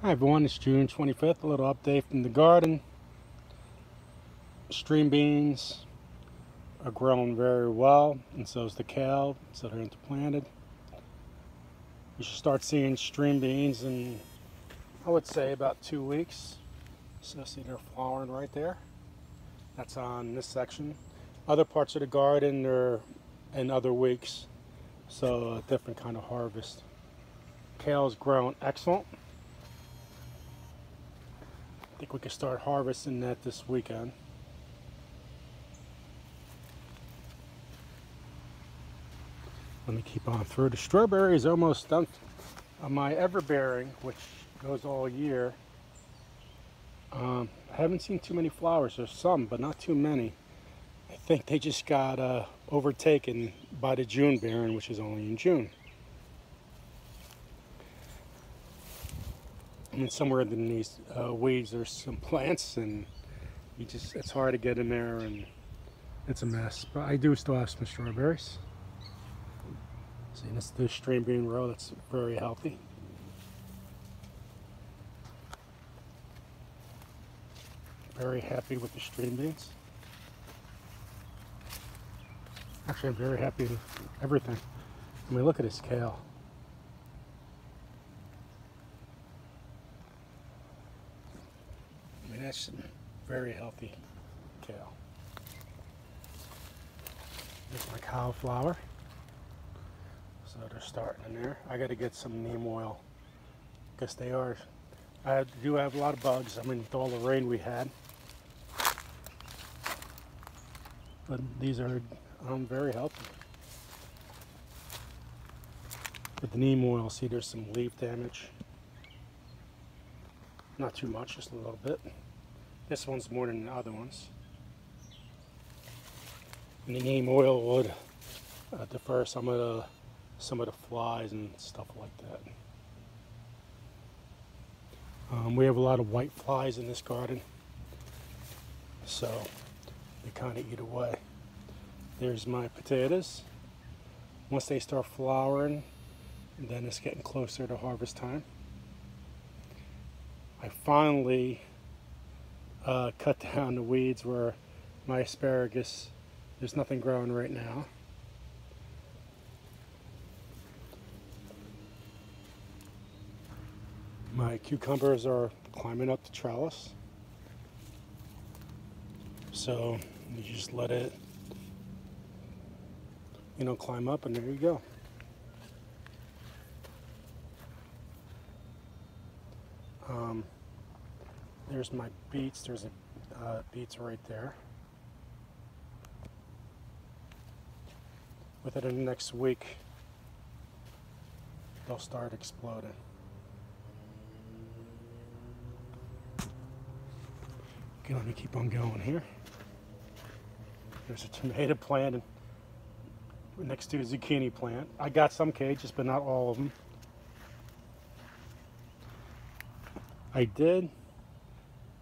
Hi everyone, it's June 25th. A little update from the garden. String beans are growing very well, and so is the kale, so they're interplanted. You should start seeing string beans in, I would say, about 2 weeks. So see they're flowering right there. That's on this section. Other parts of the garden are in other weeks, so a different kind of harvest. Kale's grown excellent. I think we can start harvesting that this weekend. Let me keep on through. The strawberry is almost done. On my everbearing, which goes all year, I haven't seen too many flowers. There's some, but not too many. I think they just got overtaken by the June bearing, which is only in June. And somewhere in these weeds, there's some plants, and it's hard to get in there, and it's a mess. But I do still have some strawberries. See, this is the string bean row. That's very healthy. Very happy with the string beans. Actually, I'm very happy with everything. I mean, look at this kale. I mean, that's very healthy kale. Here's my cauliflower. So they're starting in there. I got to get some neem oil because I do have a lot of bugs. I mean, with all the rain we had. But these are very healthy. With the neem oil, see there's some leaf damage. Not too much, just a little bit. This one's more than the other ones. And the neem oil would defer some of the flies and stuff like that. We have a lot of white flies in this garden, so they kind of eat away. There's my potatoes. Once they start flowering, then it's getting closer to harvest time. I finally cut down the weeds where my asparagus, there's nothing growing right now. My cucumbers are climbing up the trellis. So you just let it, climb up, and there you go. There's my beets. There's a beets right there. Within the next week, they'll start exploding. Okay, let me keep on going here. There's a tomato plant next to a zucchini plant. I got some cages, but not all of them. I did.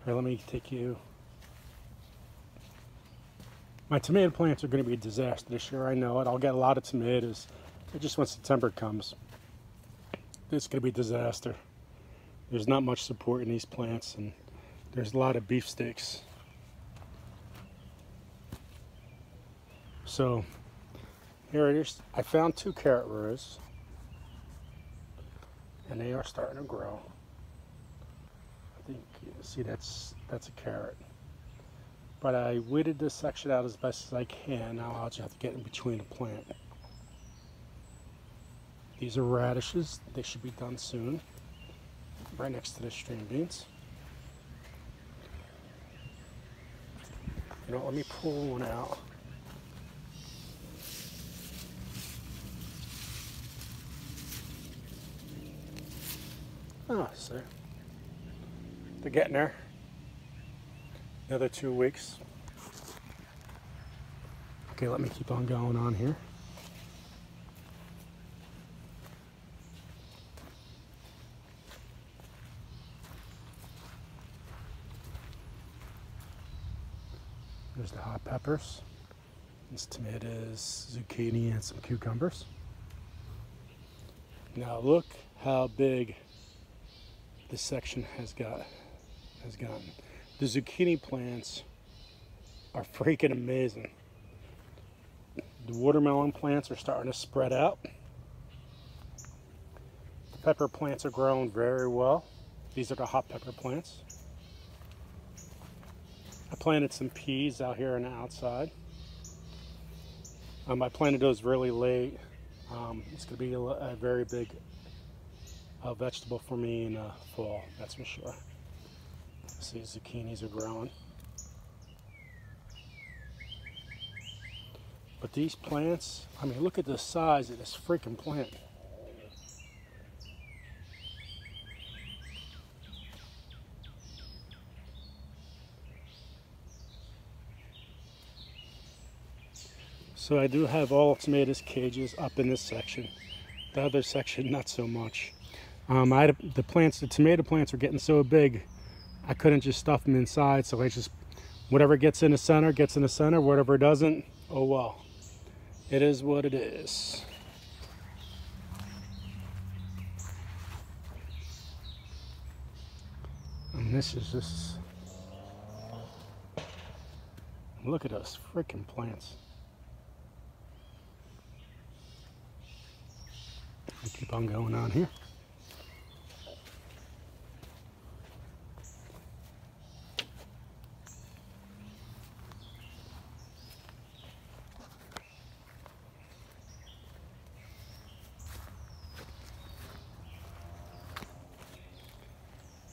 Here, let me take you. My tomato plants are going to be a disaster this year. I know it. I'll get a lot of tomatoes. But just when September comes, it's going to be a disaster. There's not much support in these plants, and there's a lot of beefsteaks. So here it is. I found 2 carrot rows, and they are starting to grow. I think you see that's a carrot. But I weeded this section out as best as I can. Now I'll just have to get in between the plant. These are radishes. They should be done soon. Right next to the string beans. Let me pull one out. Oh, see. They're getting there. Another 2 weeks. Okay, let me keep on going on here. There's the hot peppers. There's tomatoes, zucchini, and some cucumbers. Now look how big this section has gotten. The zucchini plants are freaking amazing. The watermelon plants are starting to spread out. The pepper plants are growing very well. These are the hot pepper plants. I planted some peas out here on the outside. I planted those really late. It's going to be a very big vegetable for me in fall, that's for sure. See, zucchinis are growing. But these plants, I mean, look at the size of this freaking plant. So I do have all tomatoes cages up in this section. The other section, not so much. The tomato plants are getting so big, I couldn't just stuff them inside, so I just, whatever gets in the center, gets in the center. Whatever doesn't, oh well. It is what it is. And this is just, look at those freaking plants. We keep on going on here.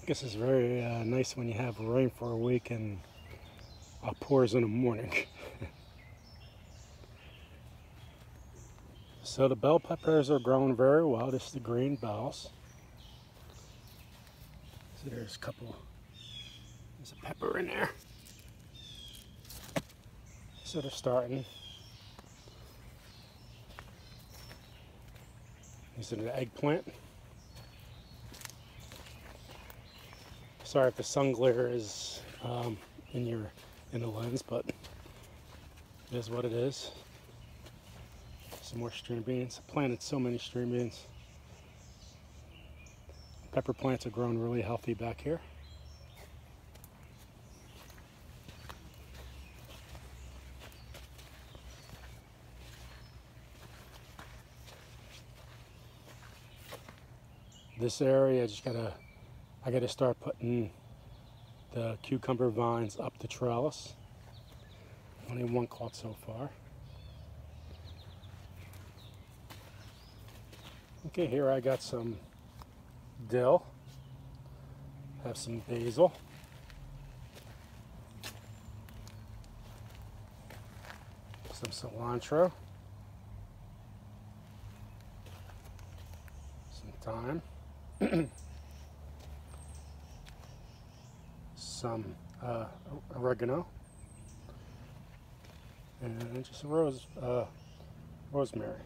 I guess it's very nice when you have rain for a week and pours in the morning. So the bell peppers are growing very well. This is the green bells. So there's a couple, there's a pepper in there. So they're starting. These are the eggplant. Sorry if the sun glare is in the lens, but it is what it is. Some more string beans. I planted so many string beans. Pepper plants are growing really healthy back here. This area, I gotta start putting the cucumber vines up the trellis. Only one caught so far. Okay, here I got some dill, have some basil, some cilantro, some thyme, some oregano, and just rosemary.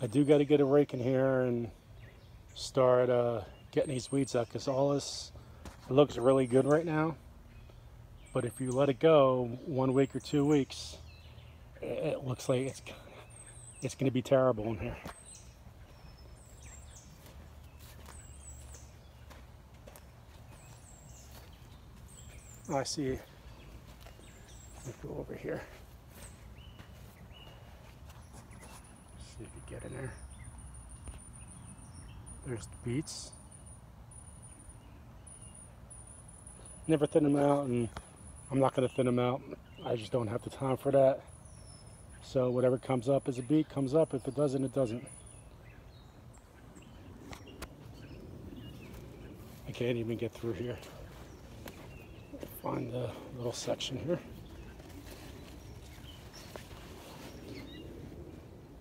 I do got to get a rake in here and start getting these weeds out, because all this, it looks really good right now, but if you let it go 1 week or 2 weeks, it looks like it's going to be terrible in here. Oh, I see. Let me go over here. See if you get in there. There's the beets. Never thin them out, and I'm not going to thin them out. I just don't have the time for that. So whatever comes up as a beet comes up. If it doesn't, it doesn't. I can't even get through here. Find the little section here.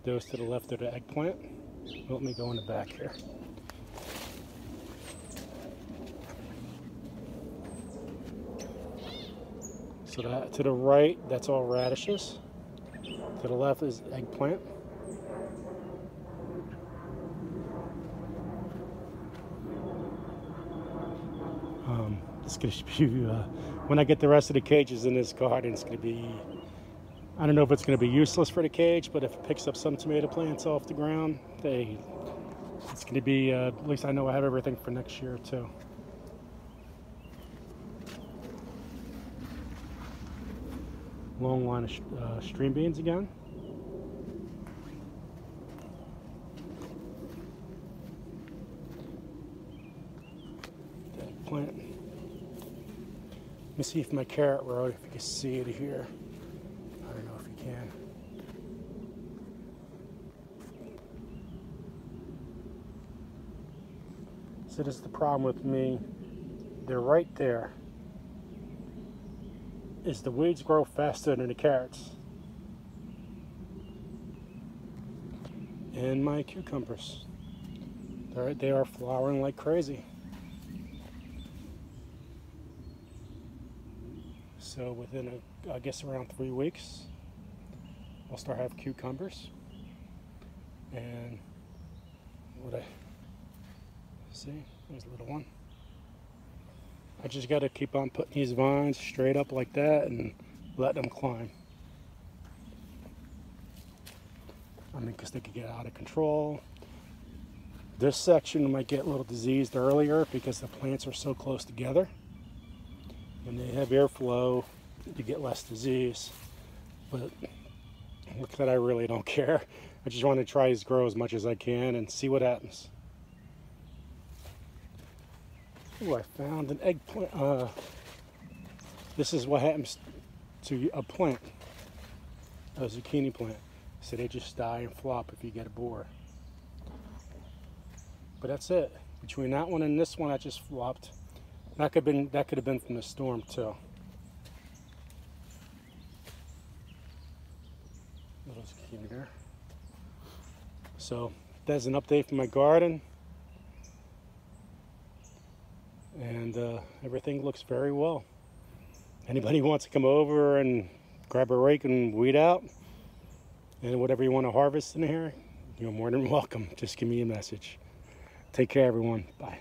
Those to the left are the eggplant. Let me go in the back here. So that, to the right, that's all radishes. To the left is eggplant. It's going to be, when I get the rest of the cages in this garden, it's going to be I don't know if it's going to be useless for the cage, but if it picks up some tomato plants off the ground, it's going to be, at least I know I have everything for next year too. Long line of stream beans again. That plant. Let me see if my carrot row, if you can see it here. I don't know if you can. So this is the problem with me. They're right there. Is the weeds grow faster than the carrots. And my cucumbers. They are flowering like crazy. So within, I guess around 3 weeks, I'll start having cucumbers. And what I see, there's a little one. I just got to keep on putting these vines straight up like that and let them climb. I mean, because they could get out of control. This section might get a little diseased earlier because the plants are so close together. When they have airflow, you get less disease. But look, that I really don't care. I just want to try to grow as much as I can and see what happens. Ooh, I found an eggplant. This is what happens to a plant, a zucchini plant. So they just die and flop if you get a borer. But that's it. Between that one and this one, I just flopped. That could have been from the storm too. Little zucchini there. So that's an update from my garden. And everything looks very well. Anybody wants to come over and grab a rake and weed out, and whatever you want to harvest in here, you're more than welcome. Just give me a message. Take care, everyone. Bye.